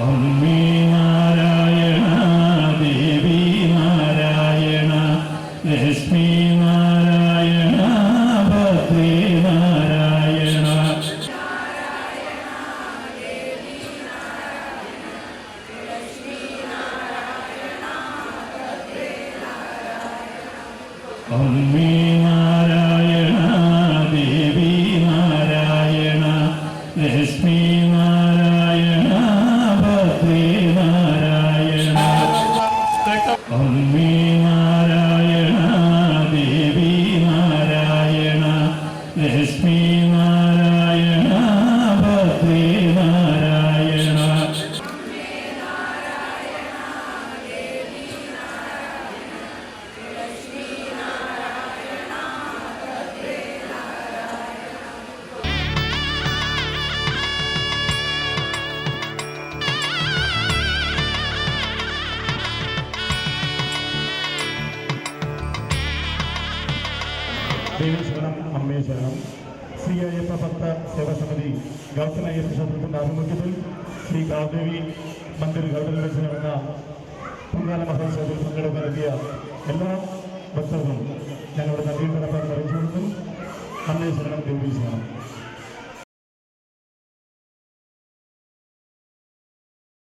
അമ്മേ നാരായണ ദേവി നാരായണ ലക്ഷ്മി നാരായണ ഭദ്രേ നാരായണ അമ്മേ നാരായണ ദേവി നാരായണ ലക്ഷ്മി നാരായണ ഭദ്രേ നാരായണ അമ്മേ നാരായണ ദേവി നാരായണ ലക്ഷ്മി നാരായണ ഭദ്രേ നാരായണ ദേവീശ്വരം അമ്മേ ശരണം ശ്രീ അയ്യപ്പ ഭക്ത സേവാ സമിതി ഗൗതം അയ്യപ്പ ക്ഷേത്രത്തിൻ്റെ ആഭിമുഖ്യത്തിൽ ശ്രീ കാവദേവി മന്ദിർ ഗൗതമിൽ വെച്ച് നടന്ന പൊങ്കാല മഹോത്സവത്തിൽ പങ്കെടുക്കാനെത്തിയ എല്ലാ ഭക്തർക്കും